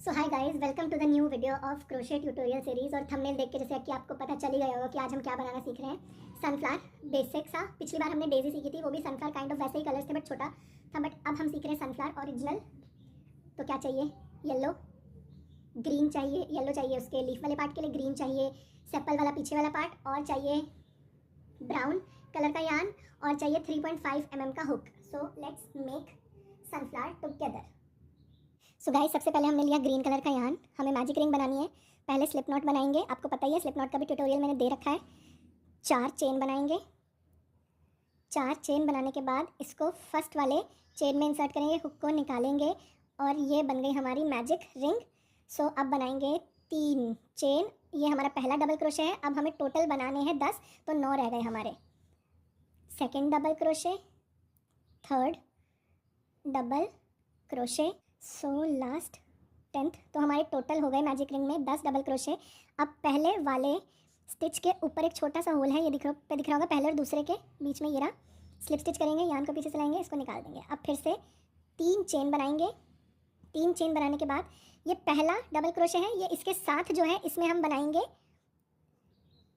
So hi guys, welcome to the new video of crochet tutorial series. और thumbnail देख के जैसे कि आपको पता चल ही गया होगा कि आज हम क्या बनाना सीख रहे हैं। सनफ्लावर बेसिक सा। पिछली बार हमने डेजी सीखी थी, वो भी सनफ्लावर काइंड ऑफ वैसे ही कलर्स थे बट छोटा था। बट अब हम सीख रहे हैं सनफ्लावर ओरिजिनल। तो क्या चाहिए? येलो, ग्रीन चाहिए। येलो चाहिए उसके लीफ वाले पार्ट के लिए, ग्रीन चाहिए सेपल वाला पीछे वाला पार्ट, और चाहिए ब्राउन कलर का यान, और चाहिए 3.5 mm का hook. So let's make sunflower together. So guys, सबसे पहले हमने लिया ग्रीन कलर का यान। हमें मैजिक रिंग बनानी है। पहले स्लिप नॉट बनाएंगे, आपको पता ही है स्लिप नॉट का भी ट्यूटोरियल मैंने दे रखा है। 4 चेन बनाएंगे। 4 चेन बनाने के बाद इसको फर्स्ट वाले चेन में इंसर्ट करेंगे, हुक को निकालेंगे और ये बन गई हमारी मैजिक रिंग। सो अब बनाएंगे 3 चेन। ये हमारा पहला डबल क्रोशे है। अब हमें टोटल बनाने हैं 10, तो 9 रह गए हमारे। Second double crochet, third double crochet, so last 10th। तो हमारे टोटल हो गए मैजिक रिंग में 10 डबल क्रोशे। अब पहले वाले स्टिच के ऊपर एक छोटा सा होल है, ये दिख रहा होगा, पहले और दूसरे के बीच में। ये रहा। स्लिप स्टिच करेंगे, यान को पीछे से लाएंगे, इसको निकाल देंगे। अब फिर से 3 चेन बनाएंगे। 3 चेन बनाने के बाद ये पहला डबल क्रोशे है, ये इसके साथ जो है इसमें हम बनाएंगे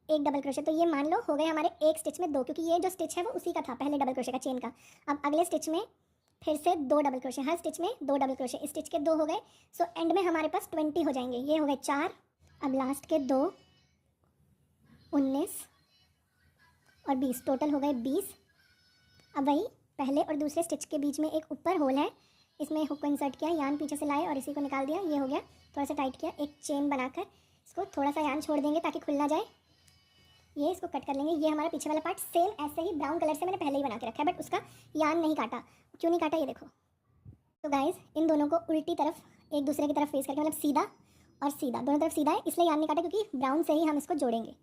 एक डबल क्रोशे। तो ये मान लो हो गए हमारे एक स्टिच में 2, क्योंकि ये जो स्टिच है वो उसी का था पहले डबल क्रोशे का, चेन का। अब अगले स्टिच में फिर से 2 डबल क्रोशे, हर स्टिच में 2 डबल क्रोशे। इस स्टिच के 2 हो गए। सो एंड में हमारे पास 20 हो जाएंगे। ये हो गए 4। अब लास्ट के 2, 19 और 20, टोटल हो गए 20। अब वही पहले और दूसरे स्टिच के बीच में एक ऊपर होल है, इसमें हुक को इंसर्ट किया, यान पीछे से लाए और इसी को निकाल दिया। ये हो गया। थोड़ा सा टाइट किया, एक चेन बनाकर इसको थोड़ा सा यान छोड़ देंगे ताकि खुल ना जाए। ये इसको कट कर लेंगे। ये हमारा पीछे वाला पार्ट सेम ऐसे ही ब्राउन कलर से मैंने पहले ही बना के रखा है, बट उसका यान नहीं काटा। क्यों नहीं काटा ये देखो। तो गाइज, इन दोनों को उल्टी तरफ एक दूसरे की तरफ फेस करके, मतलब सीधा और सीधा, दोनों तरफ सीधा है, इसलिए यान नहीं काटा, क्योंकि ब्राउन से ही हम इसको जोड़ेंगे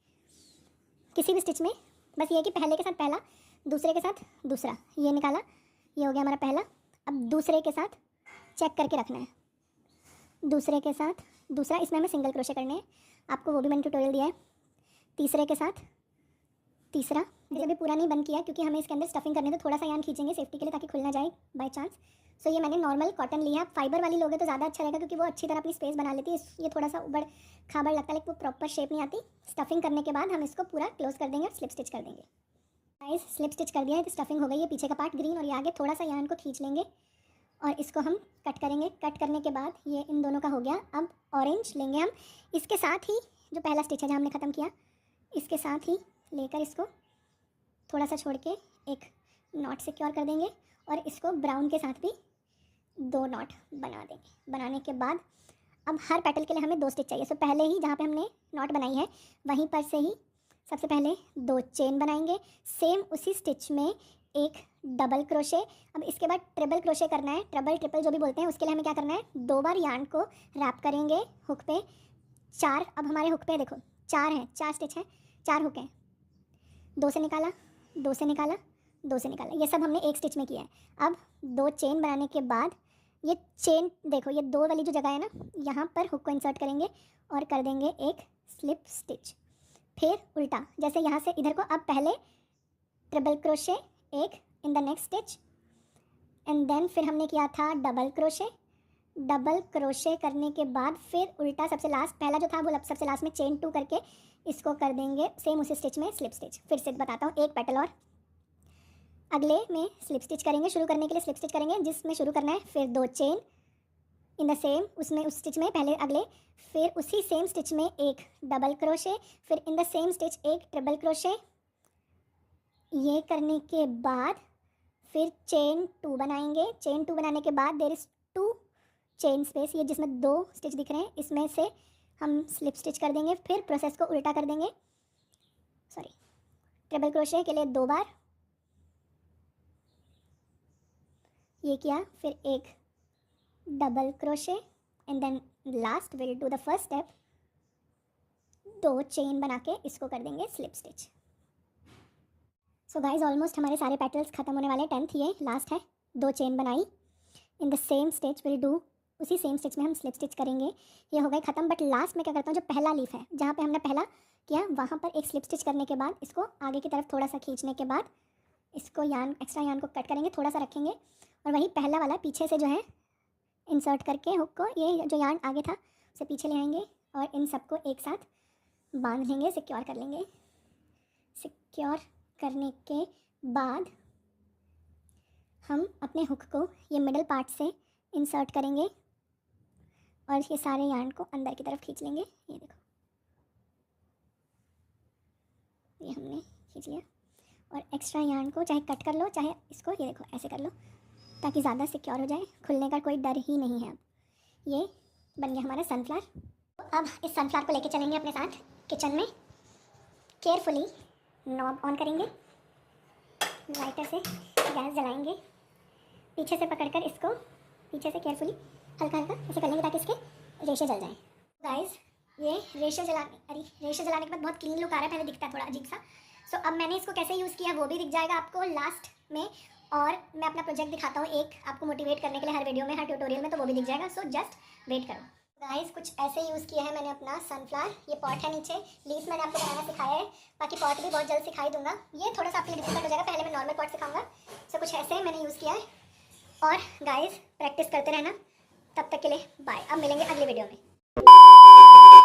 किसी भी स्टिच में। बस ये है कि पहले के साथ पहला, दूसरे के साथ दूसरा। ये निकाला, ये हो गया हमारा पहला। अब दूसरे के साथ चेक करके रखना है, दूसरे के साथ दूसरा। इसमें हमें सिंगल क्रोशे करने हैं, आपको वो भी मैंने ट्यूटोरियल दिया है। तीसरे के साथ तीसरा। मैंने अभी पूरा नहीं बंद किया क्योंकि हमें इसके अंदर स्टफिंग करने, तो थोड़ा सा यान खींचेंगे सेफ्टी के लिए ताकि खुल ना जाए बाय चांस। सो ये मैंने नॉर्मल कॉटन लिया। फाइबर वाली लोगे तो ज़्यादा अच्छा रहेगा, क्योंकि वो अच्छी तरह अपनी स्पेस बना लेती है। ये थोड़ा सा उबड़ खाबड़ लगता है, लेकिन वो प्रॉपर शेप नहीं आती। स्टफिंग करने के बाद हम इसको पूरा क्लोज कर देंगे और स्लिप स्टिच कर देंगे। गाइस, स्लिप स्टिच कर दिया है तो स्टफिंग हो गई है। पीछे का पार्ट ग्रीन और ये आगे, थोड़ा सा यान को खींच लेंगे और इसको हम कट करेंगे। कट करने के बाद ये इन दोनों का हो गया। अब ऑरेंज लेंगे हम, इसके साथ ही जो पहला स्टिच है जहाँ हमने ख़त्म किया, इसके साथ ही लेकर इसको थोड़ा सा छोड़ के एक नॉट सिक्योर कर देंगे और इसको ब्राउन के साथ भी 2 नॉट बना देंगे। बनाने के बाद अब हर पेटल के लिए हमें 2 स्टिच चाहिए। सो पहले ही जहाँ पे हमने नॉट बनाई है वहीं पर से ही सबसे पहले 2 चेन बनाएंगे, सेम उसी स्टिच में एक डबल क्रोशे। अब इसके बाद ट्रिपल क्रोशे करना है, ट्रिपल ट्रिपल जो भी बोलते हैं। उसके लिए हमें क्या करना है, 2 बार यार्न को रैप करेंगे हुक पे। 4, अब हमारे हुक पे देखो 4 हैं, 4 स्टिच हैं, 4 हुक हैं। 2 से निकाला, 2 से निकाला, 2 से निकाला, ये सब हमने एक स्टिच में किया है। अब 2 चेन बनाने के बाद ये चेन देखो, ये 2 वाली जो जगह है ना, यहाँ पर हुक को इंसर्ट करेंगे और कर देंगे एक स्लिप स्टिच। फिर उल्टा, जैसे यहाँ से इधर को। अब पहले ट्रिपल क्रोशे एक in the next stitch, and then फिर हमने किया था डबल क्रोशे। डबल क्रोशे करने के बाद फिर उल्टा, सबसे लास्ट, पहला जो था वो सबसे लास्ट में चेन 2 करके इसको कर देंगे सेम उसी स्टिच में स्लिप स्टिच। फिर से बताता हूँ, एक पेटल और अगले में स्लिप स्टिच करेंगे। शुरू करने के लिए स्लिप स्टिच करेंगे जिसमें शुरू करना है, फिर 2 चेन इन द सेम, उसमें उस स्टिच में पहले अगले, फिर उसी सेम स्टिच में एक डबल क्रोशे, फिर इन द सेम स्टिच एक ट्रिपल क्रोशे। ये करने के बाद फिर चेन 2 बनाएंगे। चेन 2 बनाने के बाद देयर इज़ 2 चेन स्पेस, ये जिसमें 2 स्टिच दिख रहे हैं, इसमें से हम स्लिप स्टिच कर देंगे। फिर प्रोसेस को उल्टा कर देंगे, सॉरी, ट्रिपल क्रोशे के लिए 2 बार ये किया, फिर एक double crochet, and then last will do the first step, 2 chain बना के इसको कर देंगे slip stitch. So guys, almost हमारे सारे पेटल्स खत्म होने वाले। 10th ये लास्ट है। 2 चेन बनाई, in the same stitch will do, उसी सेम स्टिच में हम स्लिप स्टिच करेंगे। ये हो गए ख़त्म। बट लास्ट में क्या करता हूँ, जो पहला लीफ है जहाँ पे हमने पहला किया, वहाँ पर एक स्लिप स्टिच करने के बाद इसको आगे की तरफ थोड़ा सा खींचने के बाद इसको यान, एक्स्ट्रा यान को कट करेंगे, थोड़ा सा रखेंगे और वही पहला वाला पीछे से जो है इंसर्ट करके हुक को, ये जो यार्न आगे था उसे पीछे ले आएंगे और इन सबको एक साथ बांध लेंगे, सिक्योर कर लेंगे। सिक्योर करने के बाद हम अपने हुक को ये मिडल पार्ट से इंसर्ट करेंगे और ये सारे यार्न को अंदर की तरफ खींच लेंगे। ये देखो, ये हमने खींच लिया। और एक्स्ट्रा यार्न को चाहे कट कर लो, चाहे इसको ये देखो ऐसे कर लो, ताकि ज़्यादा सिक्योर हो जाए, खुलने का कोई डर ही नहीं है। अब ये बन गया हमारा सनफ्लावर। अब इस सनफ्लावर को लेके चलेंगे अपने साथ किचन में। केयरफुली नॉब ऑन करेंगे, लाइटर से गैस जलाएंगे, पीछे से पकड़कर इसको पीछे से केयरफुली हल्का हल्का ऐसे कर लेंगे ताकि इसके रेशे जल जाएं। गाइस ये रेशे जलाने के बाद बहुत क्लीन लुक आ रहा है, पहले दिखता है थोड़ा अजीब सा। सो अब मैंने इसको कैसे यूज़ किया वो भी दिख जाएगा आपको लास्ट में, और मैं अपना प्रोजेक्ट दिखाता हूँ एक आपको मोटिवेट करने के लिए हर वीडियो में, हर ट्यूटोरियल में, तो वो भी दिख जाएगा। सो जस्ट वेट करो। गाइस कुछ ऐसे यूज़ किया है मैंने अपना सनफ्लावर। ये पॉट है, नीचे लीफ मैंने आपको बनाना सिखाया है, बाकी पॉट भी बहुत जल्द सिखाई दूंगा। ये थोड़ा सा आपके लिए डिफिकल्ट हो जाएगा, पहले मैं नॉर्मल पॉट सिखाऊंगा। सो कुछ ऐसे मैंने यूज़ किया है। और गाइस प्रैक्टिस करते रहना, तब तक के लिए बाय। अब मिलेंगे अगले वीडियो में।